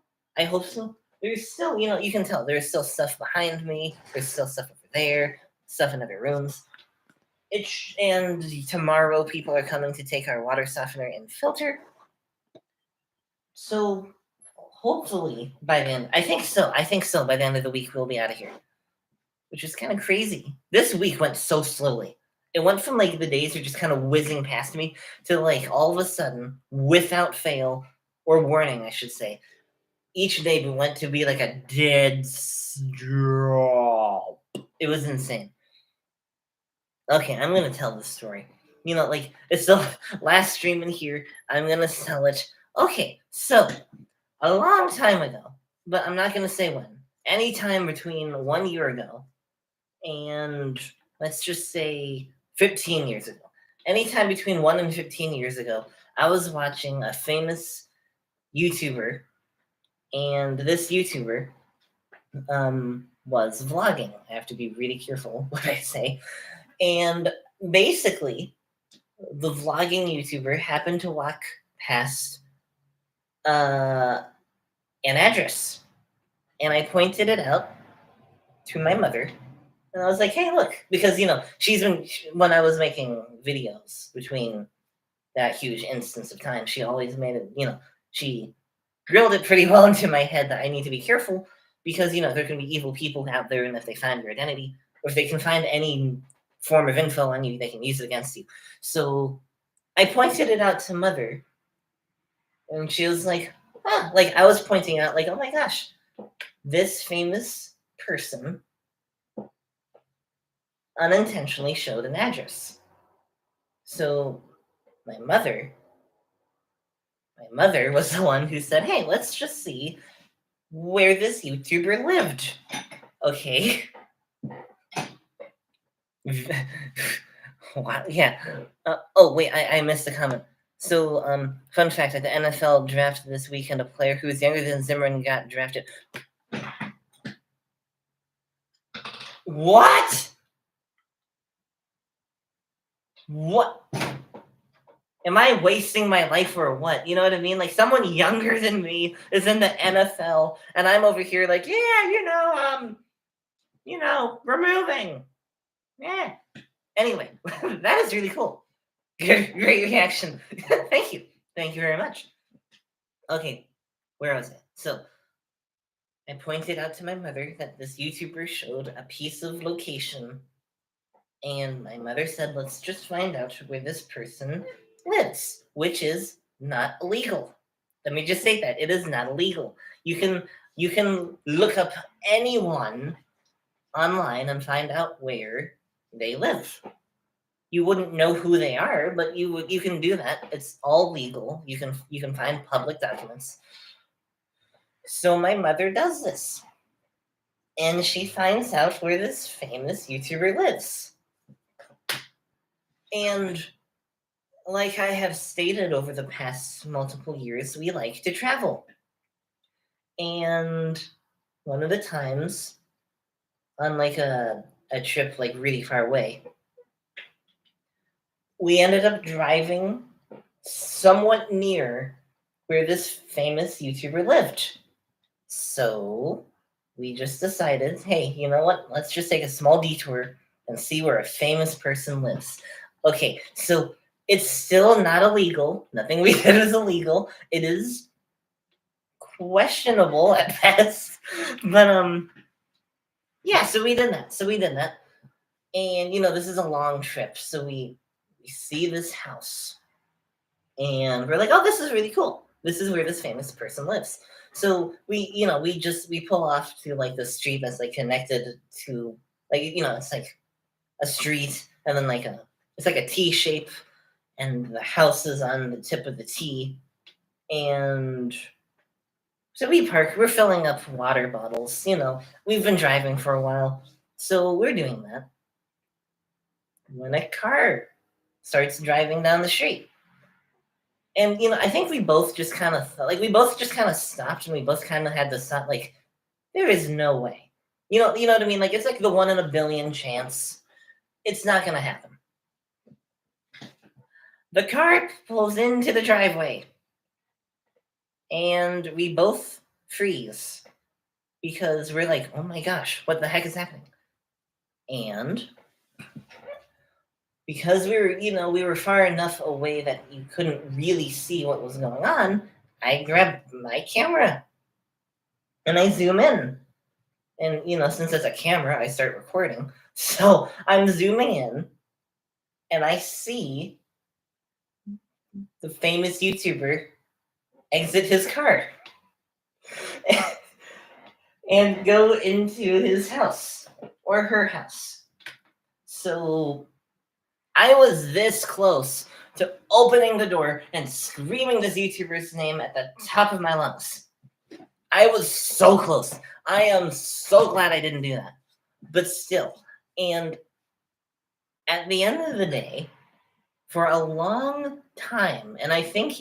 There's still, you can tell there's still stuff behind me. There's still stuff over there. Stuff in other rooms. And tomorrow people are coming to take our water softener and filter. So hopefully by then, I think so. By the end of the week, we'll be out of here. Which is kind of crazy. This week went so slowly. It went from like the days are just kind of whizzing past me to like all of a sudden, without fail, or warning, I should say, each day went to be like a dead drop. It was insane. Okay, I'm gonna tell this story. Like it's the last stream in here. I'm gonna tell it. Okay, so a long time ago, but I'm not gonna say when. Anytime between 1 year ago and let's just say 15 years ago. Anytime between 1 and 15 years ago, I was watching a famous YouTuber, and this YouTuber was vlogging. I have to be really careful what I say. And basically, the vlogging YouTuber happened to walk past an address. And I pointed it out to my mother. And I was like, hey, look. Because, when I was making videos between that huge instance of time, she always made it, she drilled it pretty well into my head that I need to be careful because, there can be evil people out there, and if they find your identity, or if they can find any form of info on you, they can use it against you. So I pointed it out to Mother, and she was like, like I was pointing out, like, oh my gosh, this famous person unintentionally showed an address. So my mother was the one who said, hey, let's just see where this YouTuber lived. Okay. Wow, yeah. Oh, wait, I missed a comment. So, fun fact, at the NFL draft this weekend, a player who is younger than Zimmerman got drafted. What? What? Am I wasting my life or what? You know what I mean? Like, someone younger than me is in the NFL, and I'm over here like, yeah, we're moving. Yeah. Anyway, that is really cool. Great reaction. Thank you. Thank you very much. Okay, where was I? So, I pointed out to my mother that this YouTuber showed a piece of location, and my mother said, let's just find out where this person lives, which is not illegal. Let me just say that. It is not illegal. You can look up anyone online and find out where they live. You wouldn't know who they are, but you can do that. It's all legal. You can find public documents. So my mother does this, and she finds out where this famous YouTuber lives. And like I have stated over the past multiple years, we like to travel. And one of the times, on like a trip like really far away, we ended up driving somewhat near where this famous YouTuber lived. So we just decided, hey, you know what? Let's just take a small detour and see where a famous person lives. Okay, so it's still not illegal. Nothing we did is illegal. It is questionable at best. But yeah, so we did that. And this is a long trip. So we see this house. And we're like, oh, this is really cool. This is where this famous person lives. So we pull off to like the street that's like connected to like, it's like a street and then it's like a T shape and the house is on the tip of the T. And so we park, we're filling up water bottles, we've been driving for a while. So we're doing that. When a car starts driving down the street. And I think we both just kind of stopped, and we both kind of had to stop. Like, there is no way. You know what I mean? Like, it's like the 1 in a billion chance. It's not gonna happen. The car pulls into the driveway, and we both freeze because we're like, "Oh my gosh, what the heck is happening?" And because we were far enough away that you couldn't really see what was going on, I grabbed my camera and I zoom in. And, since it's a camera, I start recording. So I'm zooming in and I see the famous YouTuber exit his car and go into his house or her house. So I was this close to opening the door and screaming this YouTuber's name at the top of my lungs. I was so close. I am so glad I didn't do that. But still. And at the end of the day, for a long time, and I think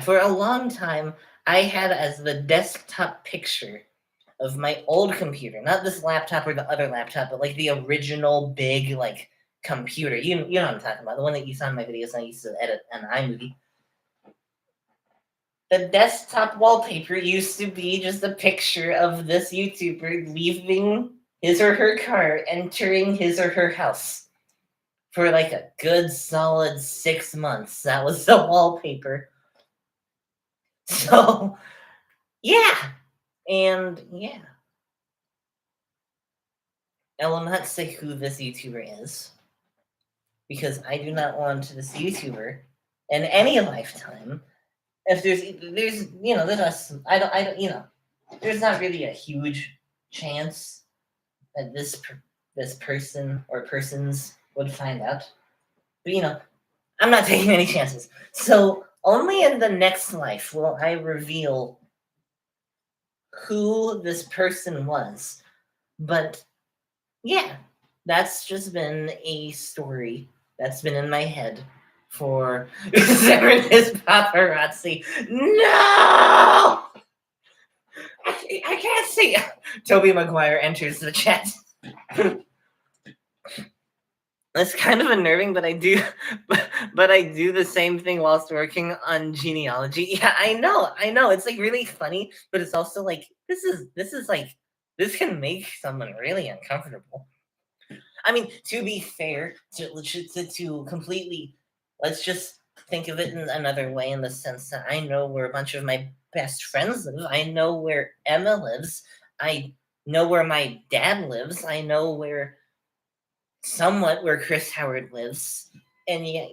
for a long time, I had as the desktop picture of my old computer, not this laptop or the other laptop, but like the original big like computer. You know what I'm talking about, the one that you saw in my videos I used to edit on iMovie. The desktop wallpaper used to be just a picture of this YouTuber leaving his or her car, entering his or her house. For like a good solid 6 months, that was the wallpaper. So, yeah. And yeah. I will not say who this YouTuber is, because I do not want this YouTuber in any lifetime. If there's us, I don't. there's not really a huge chance that this person or persons would find out. But I'm not taking any chances. So only in the next life will I reveal who this person was. But yeah, that's just been a story that's been in my head for his paparazzi. No! I can't see. Toby Maguire enters the chat. It's kind of unnerving, but I do the same thing whilst working on genealogy. Yeah, I know. It's like really funny, but it's also like this is like this can make someone really uncomfortable. I mean, to be fair, to completely, let's just think of it in another way, in the sense that I know where a bunch of my best friends live. I know where Emma lives. I know where my dad lives. I know somewhat where Chris Howard lives. And yet,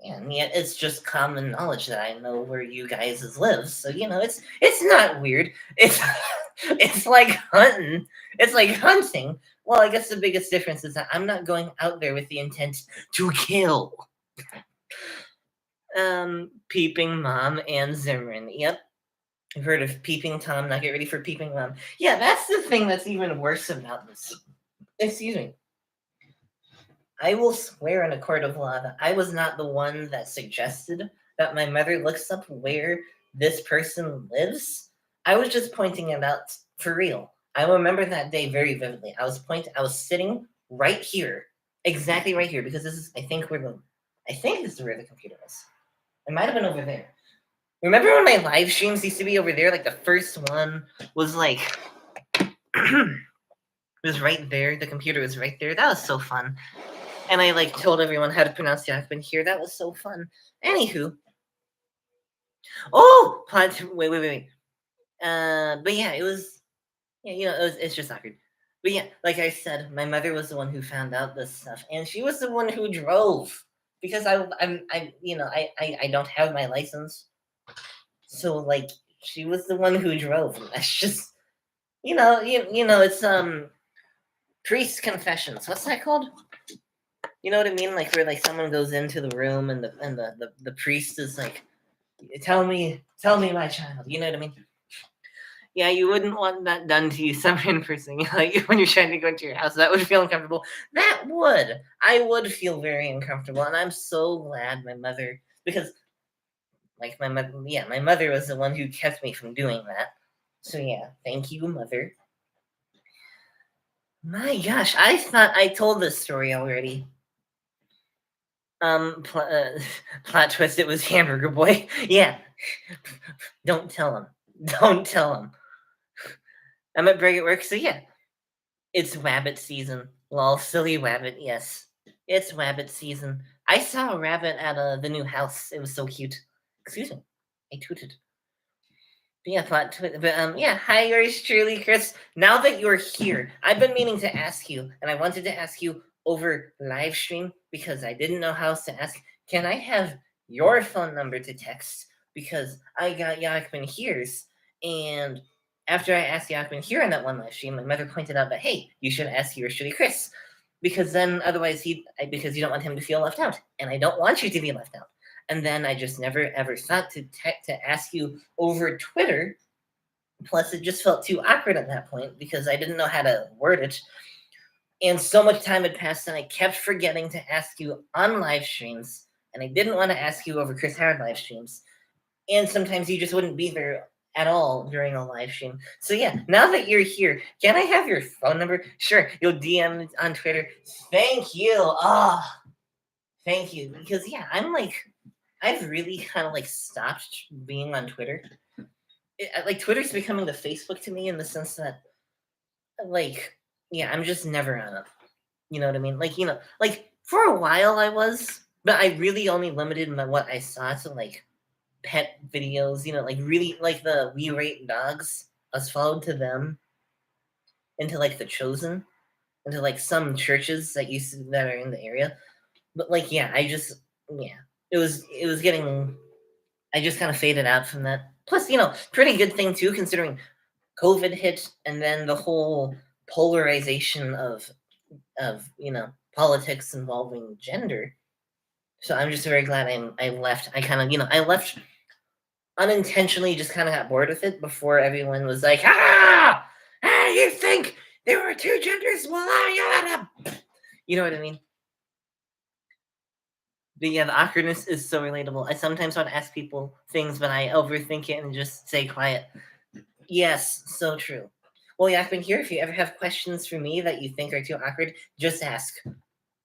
and yet it's just common knowledge that I know where you guys live. So, it's not weird. It's like hunting. It's like hunting. Well, I guess the biggest difference is that I'm not going out there with the intent to kill. Peeping Mom and Zimmerman. Yep. I've heard of Peeping Tom, not get ready for Peeping Mom. Yeah, that's the thing that's even worse about this. Excuse me. I will swear in a court of law that I was not the one that suggested that my mother looks up where this person lives. I was just pointing it out for real. I remember that day very vividly. I was sitting right here, exactly right here, because I think this is where the computer is. It might have been over there. Remember when my live streams used to be over there? Like the first one was like it was right there. The computer was right there. That was so fun. And I told everyone how to pronounce Yakman here. That was so fun. Anywho. Oh! Wait. But yeah, it was... Yeah, it's just awkward. But yeah, like I said, my mother was the one who found out this stuff. And she was the one who drove. Because I don't have my license. So, she was the one who drove. And that's just... it's, priest confessions. What's that called? You know what I mean? Like where someone goes into the room and the priest is like, tell me my child. You know what I mean? Yeah, you wouldn't want that done to you, some in person. When you're trying to go into your house, that would feel uncomfortable. I would feel very uncomfortable, and I'm so glad my mother, because my mother was the one who kept me from doing that. So yeah, thank you, mother. My gosh, I thought I told this story already. Plot twist, it was Hamburger Boy. Yeah. Don't tell him. I'm at break at work, so yeah. It's rabbit season. Lol, silly rabbit, yes. It's rabbit season. I saw a rabbit at the new house. It was so cute. Excuse me. I tooted. But yeah, hi, yours truly, Chris. Now that you're here, I've been meaning to ask you, and I wanted to ask you over live stream because I didn't know how else to ask. Can I have your phone number to text? Because I got Yakman here's, and after I asked Yakman here on that one live stream, my mother pointed out that, hey, you should ask yours truly, Chris, because then otherwise because you don't want him to feel left out, and I don't want you to be left out. And then I just never ever thought to ask you over Twitter. Plus, it just felt too awkward at that point because I didn't know how to word it. And so much time had passed, and I kept forgetting to ask you on live streams. And I didn't want to ask you over Chris Howard live streams. And sometimes you just wouldn't be there at all during a live stream. So yeah, now that you're here, can I have your phone number? Sure, you'll DM on Twitter. Thank you. Thank you. Because yeah, I've really kind of stopped being on Twitter. Twitter's becoming the Facebook to me in the sense that I'm just never on it. You know what I mean? For a while I was, but I really only limited what I saw to pet videos, really the We Rate Dogs. I was followed to them, into The Chosen, into some churches that are in the area. But it was getting I just kind of faded out from that. Plus, pretty good thing too, considering COVID hit and then the whole polarization of politics involving gender. So I'm just very glad I left. I kind of I left unintentionally, just kind of got bored with it before everyone was like, you think there were two genders? Well, you know what I mean? But yeah, the awkwardness is so relatable. I sometimes want to ask people things, but I overthink it and just stay quiet. Yes, so true. Well, yeah, I've been here. If you ever have questions for me that you think are too awkward, just ask.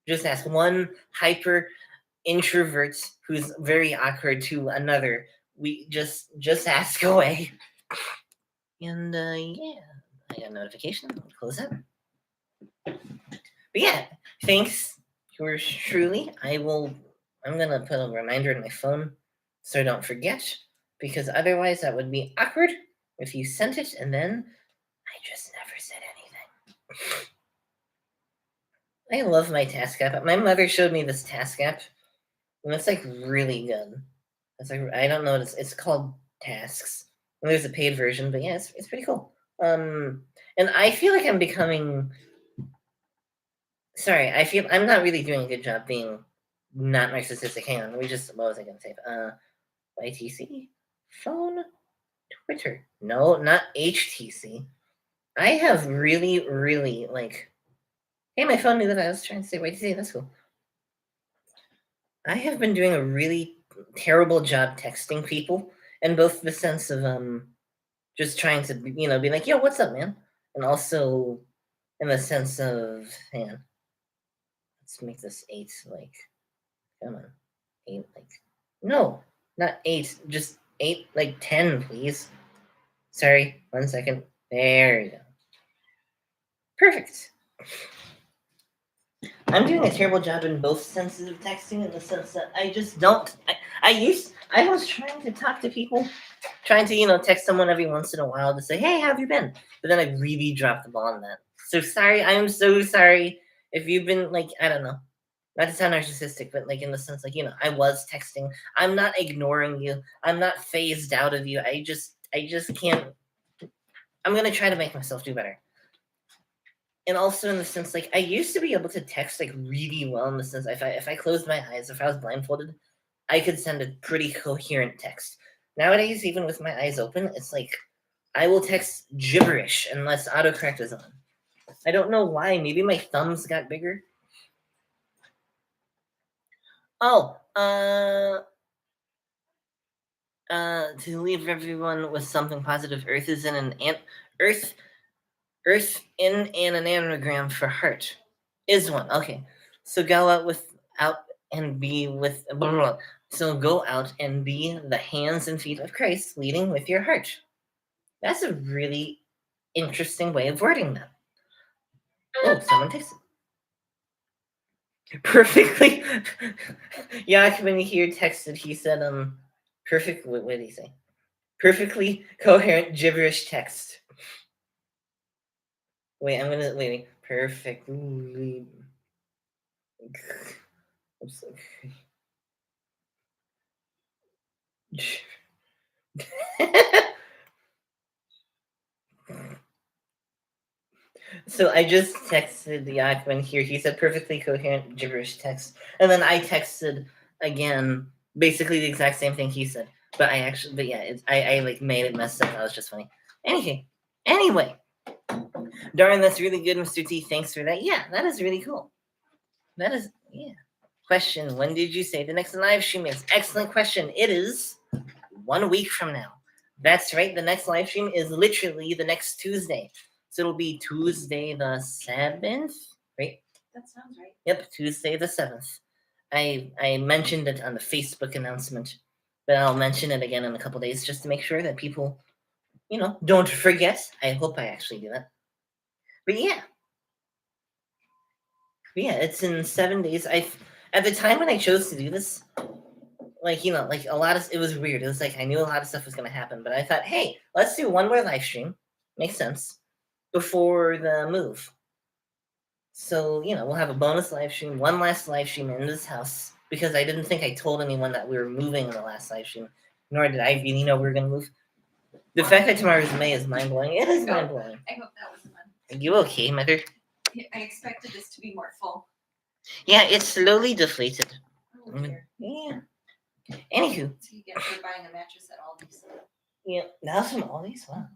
Just ask. One hyper introvert who's very awkward to another. We just ask away. And yeah, I got a notification. I'll close that. But yeah, thanks yours truly. I'm gonna put a reminder in my phone so I don't forget, because otherwise that would be awkward if you sent it and then I just never said anything. I love my task app. My mother showed me this task app, and it's like really good. It's like, I don't know what it's called Tasks. And there's a paid version, but yeah, it's pretty cool. And I feel like I'm becoming. Sorry, I feel I'm not really doing a good job being not narcissistic. Hang on, what was I gonna say? YTC, phone, Twitter. No, not HTC. I have really, really like. Hey, my phone knew that I was trying to say YTC. That's cool. I have been doing a really terrible job texting people, in both the sense of just trying to be like, yo, what's up, man? And also in the sense of, hang on, let's make this 8, like, come on, 8, like, no, not 8, just 8, like 10, please. Sorry, 1 second. There you go. Perfect. I'm doing a terrible job in both senses of texting, in the sense that I just don't. I was trying to talk to people, trying to text someone every once in a while to say, hey, how have you been? But then I really dropped the ball on that. So sorry, I'm so sorry if you've been like, I don't know, not to sound narcissistic, but like in the sense like, I was texting. I'm not ignoring you. I'm not phased out of you. I just can't. I'm gonna try to make myself do better. And also in the sense, like, I used to be able to text like really well, in the sense if I closed my eyes, if I was blindfolded, I could send a pretty coherent text. Nowadays, even with my eyes open, it's like I will text gibberish unless autocorrect is on. I don't know why. Maybe my thumbs got bigger. Oh, to leave everyone with something positive, Earth is in Earth in an anagram for heart is one. Okay, so go out and be with. Blah, blah, blah. So go out and be the hands and feet of Christ, leading with your heart. That's a really interesting way of wording that. Oh, someone texted. Perfectly. Yakman here texted. He said, perfect. What did he say? Perfectly coherent gibberish text. Wait, I'm gonna wait. Perfectly. I'm so. So I just texted the Yakman here. He said perfectly coherent gibberish text, and then I texted again, basically the exact same thing he said. But yeah, I like made it messed up. That was just funny. Anyway, darn, that's really good, Mr. T. Thanks for that. Yeah, that is really cool. That is Question: when did you say the next live stream is? Excellent question. It is 1 week from now. That's right. The next live stream is literally the next Tuesday. So it'll be Tuesday the 7th, right? That sounds right. Yep, Tuesday the 7th. I mentioned it on the Facebook announcement, but I'll mention it again in a couple days just to make sure that people, don't forget. I hope I actually do that. But yeah. It's in 7 days. At the time when I chose to do this, like a lot of it was weird. It was like I knew a lot of stuff was gonna happen, but I thought, hey, let's do one more live stream. Makes sense. Before the move. So, we'll have a bonus live stream, one last live stream in this house, because I didn't think I told anyone that we were moving in the last live stream. Nor did I really know we were gonna move. The fact that tomorrow's May is mind blowing. It is mind blowing. I hope that was fun. Are you okay, Mother? I expected this to be more full. Yeah, it's slowly deflated. Oh dear. Yeah. Anywho, So you get for buying a mattress at Aldi's. yeah, that was from Aldi's. Wow,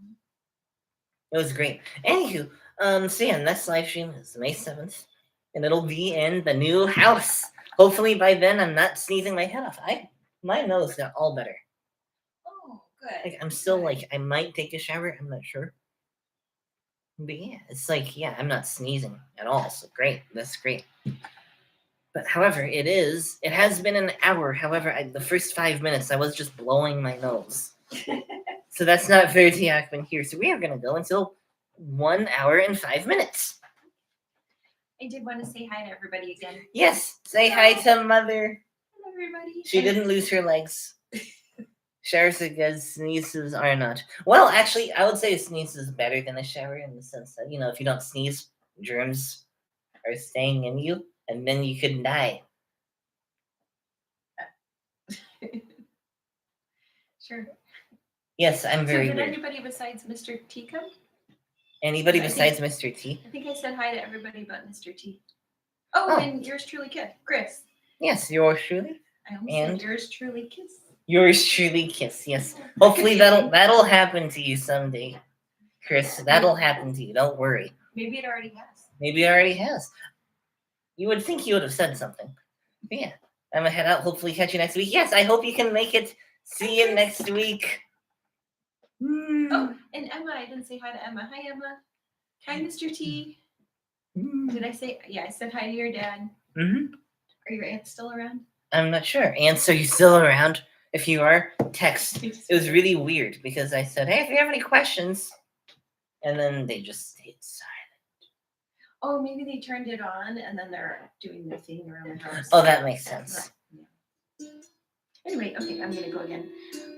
it was great. Anywho, so yeah, next live stream is May 7th, and it'll be in the new house. Hopefully by then I'm not sneezing my head off. My nose got all better. Oh, good. Like I'm still Good. like I might take a shower. I'm not sure. But yeah, it's like yeah, I'm not sneezing at all. So great, that's great. But however, it has been an hour. However, the first 5 minutes I was just blowing my nose. So that's not fair to Yakman here. So we are gonna go until 1 hour and 5 minutes. I did want to say hi to everybody again. Yes, say hi to Mother. Hello, everybody. She didn't lose her legs. Showers are good, sneezes are not. Well, actually, I would say a sneeze is better than a shower in the sense that, if you don't sneeze, germs are staying in you, and then you could die. Sure. Yes, I'm very So did weird. anybody besides Mr. T come? Anybody I besides think- Mr. T? I think I said hi to everybody but Mr. T. Oh, Oh. and yours truly, Chris. Yes, yours truly. I almost And? said yours truly, Kiss. Yours truly, Kiss. Yes. Hopefully that'll happen to you someday, Chris. That'll happen to you. Don't worry. Maybe it already has. Maybe it already has. You would think you would have said something. But yeah, I'm gonna head out. Hopefully, catch you next week. Yes, I hope you can make it. See you next week. Oh, and Emma, I didn't say hi to Emma. Hi, Emma. Hi, Mr. T. Did I say? Yeah, I said hi to your dad. Mm-hmm. Are your aunts still around? I'm not sure. Ants, are you still around? If you are, text. It was really weird because I said, "Hey, if you have any questions," and then they just stayed silent. Oh, maybe they turned it on and then they're doing their thing around the house. Oh, that makes sense. Yeah. Anyway, okay, I'm gonna go again.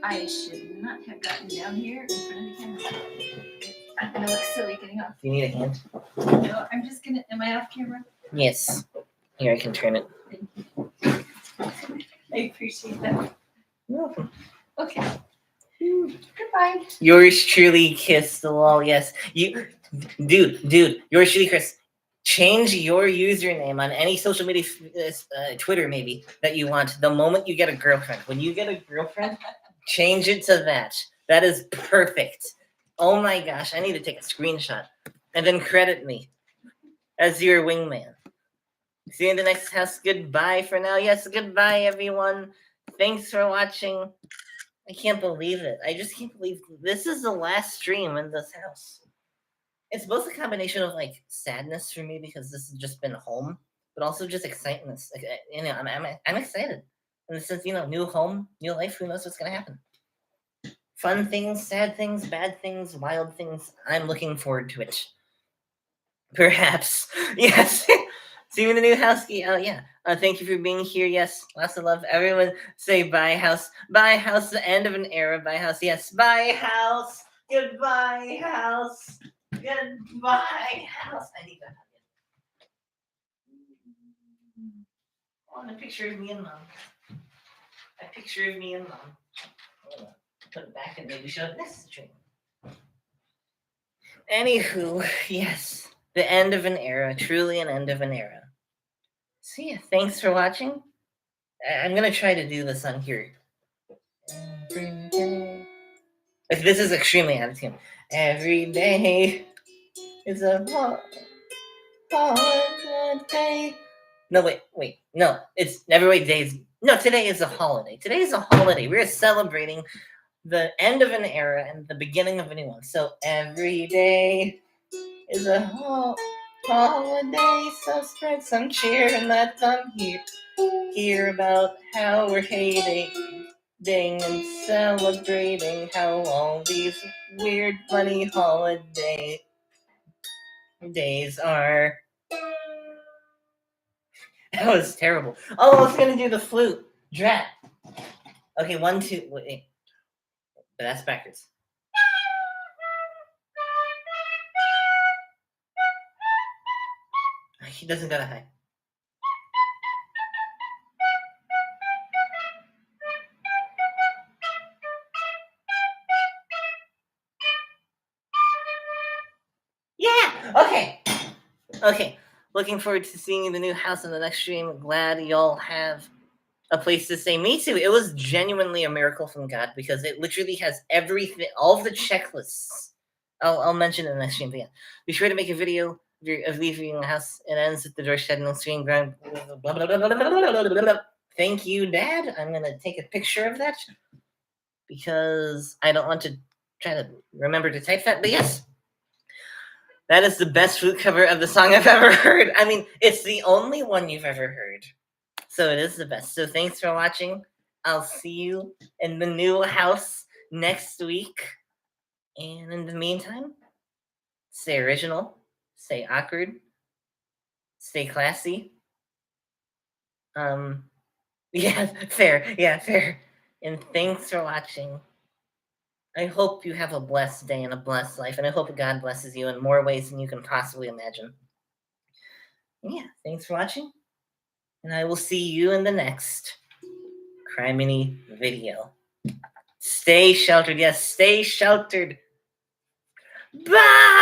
I should not have gotten down here in front of the camera. I'm gonna look silly getting off. Do you need a hand? No, I'm just gonna. Am I off camera? Yes. Here, I can turn it. I appreciate that. You're welcome. Okay. Goodbye. Yours truly, Kiss the wall. Yes, dude. Yours truly, Chris. Change your username on any social media, Twitter maybe, that you want. The moment you get a girlfriend, when you get a girlfriend, change it to that. That is perfect. Oh my gosh, I need to take a screenshot and then credit me as your wingman. See you in the next house. Goodbye for now. Yes, goodbye, everyone. Thanks for watching. I can't believe it. I just can't believe this is the last stream in this house. It's both a combination of like sadness for me because this has just been home, but also just excitement. Like, I'm excited in the sense, new home, new life. Who knows what's gonna happen? Fun things, sad things, bad things, wild things. I'm looking forward to it. Perhaps, yes. See you in the new house. Oh yeah. Thank you for being here. Yes, lots of love. Everyone say bye house. Bye house. The end of an era. Bye house. Yes. Bye house. Goodbye house. Goodbye house. I need that. I want a picture of me and mom. A picture of me and mom. I'm gonna put it back and maybe show it next to the tree. Anywho, yes. The end of an era. Truly an end of an era. So yeah, thanks for watching. I'm gonna try to do this on here. Every day. If this is extremely out of tune. Every day is a holiday. No, wait. No, it's every day is. No, today is a holiday. Today is a holiday. We're celebrating the end of an era and the beginning of a new one. So every day is a holiday, so spread some cheer and let them hear about how we're hating and celebrating how all these weird funny holiday days are. That was terrible. Oh, I was gonna do the flute. Drat. Okay, 1, 2, wait. But that's backwards. He doesn't got a high. Okay, looking forward to seeing the new house in the next stream. Glad y'all have a place to stay. Me too. It was genuinely a miracle from God because it literally has everything, all of the checklists. I'll mention it in the next stream. But yeah, be sure to make a video of leaving the house. It ends with the door shutting on screen. Thank you, Dad. I'm gonna take a picture of that because I don't want to try to remember to type that. But yes, that is the best flute cover of the song I've ever heard. I mean, it's the only one you've ever heard. So it is the best. So thanks for watching. I'll see you in the new house next week. And in the meantime, stay original, stay awkward, stay classy. Yeah, fair. Yeah, fair. And thanks for watching. I hope you have a blessed day and a blessed life, and I hope God blesses you in more ways than you can possibly imagine. And yeah, thanks for watching, and I will see you in the next Criminy video. Stay sheltered. Yes, stay sheltered. Bye!